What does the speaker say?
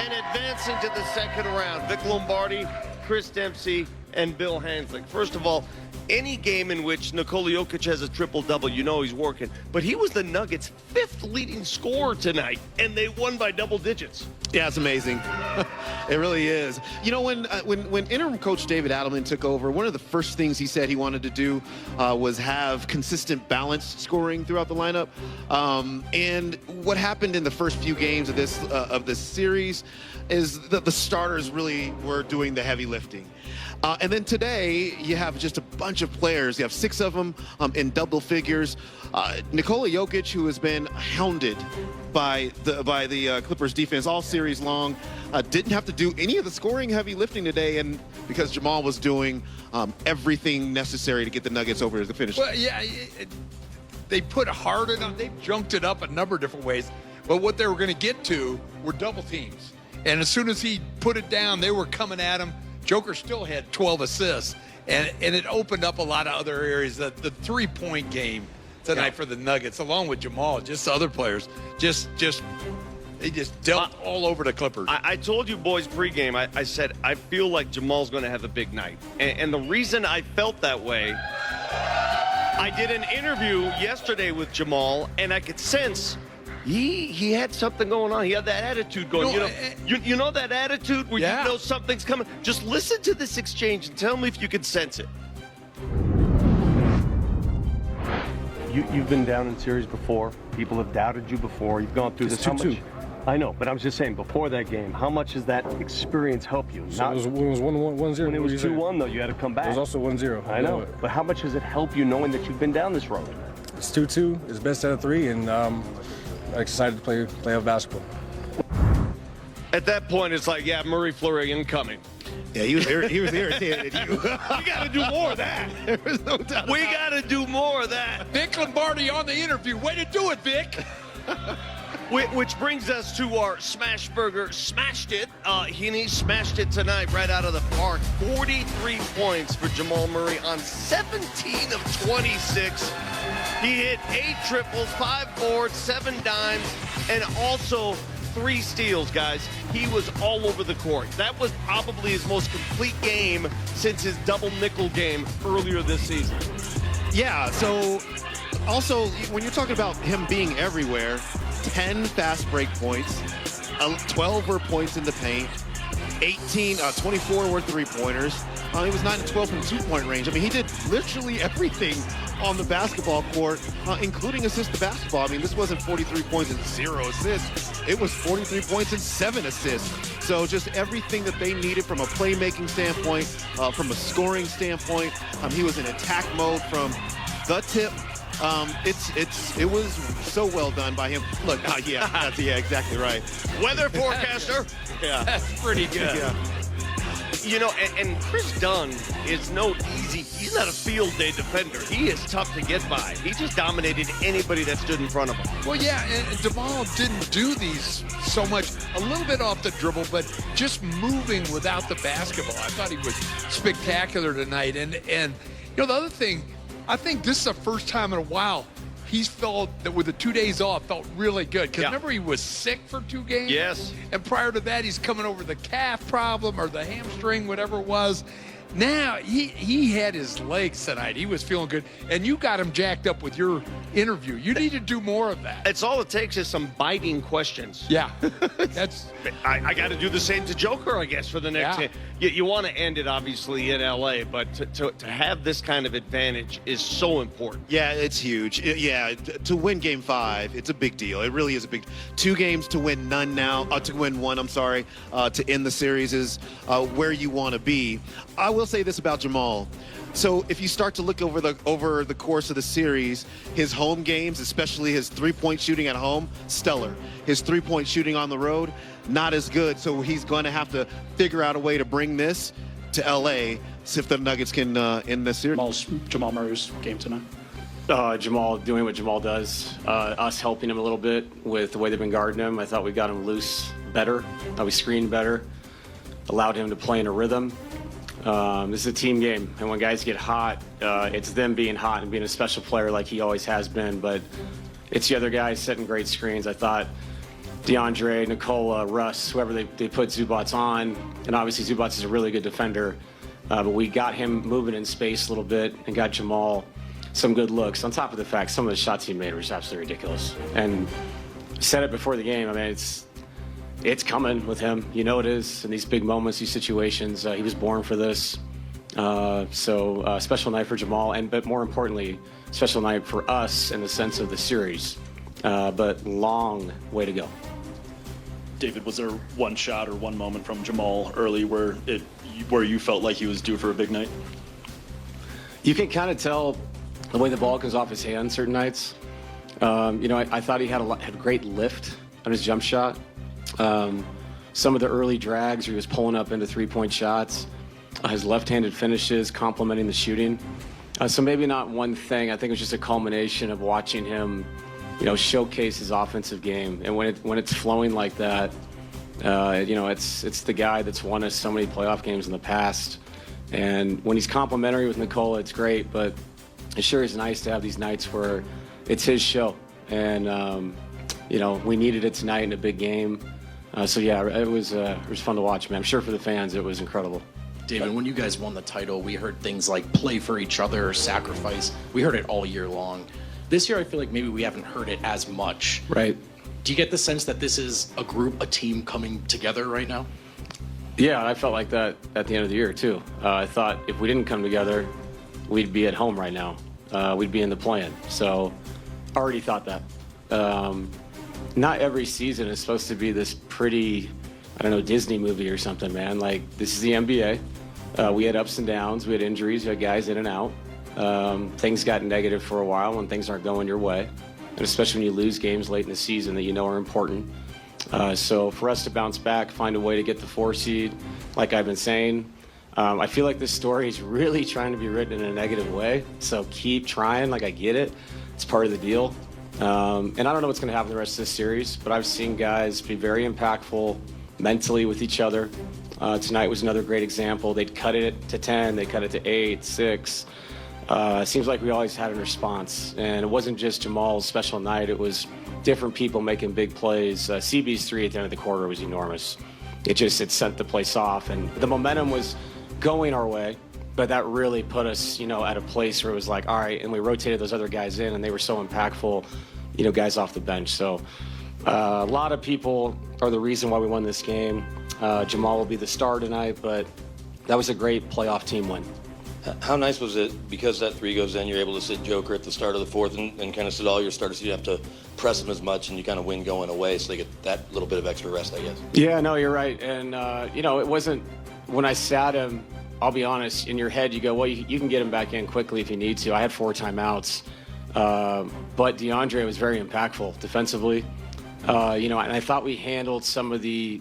and advancing to the second round. Vic Lombardi, Chris Dempsey, and Bill Hanslick. First of all, any game in which Nikola Jokic has a triple-double, you know he's working. But he was the Nuggets' 5th leading scorer tonight, and they won by double digits. Yeah, it's amazing. It really is. You know, when interim coach David Adelman took over, one of the first things he said he wanted to do was have consistent balanced scoring throughout the lineup. And what happened in the first few games of this series is that the starters really were doing the heavy lifting. And then today, you have just a bunch of players. You have 6 of them in double figures. Nikola Jokic, who has been hounded by the Clippers defense all series long, didn't have to do any of the scoring heavy lifting today, and because Jamal was doing everything necessary to get the Nuggets over to the finish. Well, yeah, they put hard enough. They junked it up a number of different ways. But what they were going to get to were double teams. And as soon as he put it down, they were coming at him. Joker still had 12 assists, and it opened up a lot of other areas. The three-point game tonight for the Nuggets, along with Jamal, just other players, they just dealt all over the Clippers. I told you boys pregame, I said, I feel like Jamal's going to have a big night. And the reason I felt that way, I did an interview yesterday with Jamal, and I could sense he had something going on. He had that attitude going. You know that attitude where you know something's coming? Just listen to this exchange and tell me if you can sense it. You've been down in series before. People have doubted you before. You've gone through this. How much? I know, but I was just saying, before that game, how much does that experience help you? So it was 1-0. When it was 2-1, though, you had to come back. It was also 1-0. I know, but how much does it help you knowing that you've been down this road? It's 2-2. It's best out of 3, and I'm excited to play off basketball. At that point, it's like, yeah, Murray Fleury incoming. Yeah, he was irritated at you. We got to do more of that. There was no doubt. We got to do more of that. Vic Lombardi on the interview. Way to do it, Vic. Which brings us to our Smash Burger Smashed It. He smashed it tonight right out of the park. 43 points for Jamal Murray on 17 of 26. He hit 8 triples, 5 boards, 7 dimes, and also 3 steals, guys. He was all over the court. That was probably his most complete game since his double nickel game earlier this season. Yeah, so also when you're talking about him being everywhere, 10 fast break points, 12 were points in the paint, 24 were three-pointers. He was 9 and 12 from two-point range. I mean, he did literally everything on the basketball court, including assist to basketball. I mean, this wasn't 43 points and 0 assists. It was 43 points and 7 assists. So just everything that they needed from a playmaking standpoint, from a scoring standpoint. He was in attack mode from the tip. It was so well done by him. Look, yeah, exactly right. Weather forecaster. Yeah, that's pretty good. Yeah. You know, and Chris Dunn is no easy. He's not a field day defender. He is tough to get by. He just dominated anybody that stood in front of him. Well, yeah, and Jamal didn't do these so much. A little bit off the dribble, but just moving without the basketball. I thought he was spectacular tonight. And you know, the other thing, I think this is the first time in a while he's felt that with the 2 days off, felt really good. Because remember, he was sick for 2 games? Yes. And prior to that, he's coming over the calf problem or the hamstring, whatever it was. Now, he had his legs tonight. He was feeling good. And you got him jacked up with your interview. You need to do more of that. It's all it takes is some biting questions. Yeah. I got to do the same to Joker, I guess, for the next game. You want to end it, obviously, in L.A., but to have this kind of advantage is so important. Yeah, it's huge. To win Game 5, it's a big deal. It really is a big 2 games to win none now. To win 1, I'm sorry, to end the series is where you want to be. I will say this about Jamal. So if you start to look over the course of the series, his home games, especially his three-point shooting at home, stellar. His three-point shooting on the road, not as good. So he's going to have to figure out a way to bring this to L.A. see if the Nuggets can end this series. Jamal Murray's game tonight. Jamal doing what Jamal does, us helping him a little bit with the way they've been guarding him. I thought we got him loose better, thought we screened better, allowed him to play in a rhythm. This is a team game, and when guys get hot, it's them being hot and being a special player like he always has been, but it's the other guys setting great screens. I thought DeAndre, Nikola, Russ, whoever they put Zubats on. And obviously Zubats is a really good defender. But we got him moving in space a little bit and got Jamal some good looks. On top of the fact some of the shots he made were just absolutely ridiculous. And said it before the game. I mean, it's coming with him. You know it is in these big moments, these situations. He was born for this. So special night for Jamal, but more importantly, special night for us in the sense of the series. But long way to go. David, was there one shot or one moment from Jamal early where you felt like he was due for a big night? You can kind of tell the way the ball comes off his hand certain nights. I thought he had great lift on his jump shot. Some of the early drags where he was pulling up into three-point shots, his left-handed finishes complementing the shooting. So maybe not one thing. I think it was just a culmination of watching him, showcase his offensive game. And when it's flowing like that, it's the guy that's won us so many playoff games in the past. And when he's complimentary with Nikola, it's great. But it sure is nice to have these nights where it's his show. And we needed it tonight in a big game. So yeah, it was fun to watch, man. I'm sure for the fans, it was incredible. David, when you guys won the title, we heard things like play for each other, sacrifice. We heard it all year long. This year, I feel like maybe we haven't heard it as much. Right. Do you get the sense that this is a group, a team coming together right now? Yeah, I felt like that at the end of the year, too. I thought if we didn't come together, we'd be at home right now. We'd be in the play-in. So already thought that. Not every season is supposed to be this pretty, Disney movie or something, man. Like, this is the NBA. We had ups and downs. We had injuries. We had guys in and out. Things got negative for a while when things aren't going your way, and especially when you lose games late in the season that you know are important. So for us to bounce back, find a way to get the 4 seed, like I've been saying, I feel like this story is really trying to be written in a negative way. So keep trying. Like, I get it. It's part of the deal. And I don't know what's going to happen the rest of this series, but I've seen guys be very impactful mentally with each other. Tonight was another great example. They'd cut it to 10, they cut it to 8, 6. It seems like we always had a response. And it wasn't just Jamal's special night. It was different people making big plays. CB's 3 at the end of the quarter was enormous. It sent the place off. And the momentum was going our way, but that really put us, at a place where it was like, all right, and we rotated those other guys in, and they were so impactful, guys off the bench. So a lot of people are the reason why we won this game. Jamal will be the star tonight, but that was a great playoff team win. How nice was it, because that 3 goes in, you're able to sit Joker at the start of the 4th and kind of sit all your starters, so you don't have to press them as much, and you kind of win going away, so they get that little bit of extra rest, I guess. Yeah, no, you're right. And, it wasn't, when I sat him, I'll be honest, in your head you go, well, you can get him back in quickly if you need to. I had 4 timeouts, but DeAndre was very impactful defensively. And I thought we handled some of the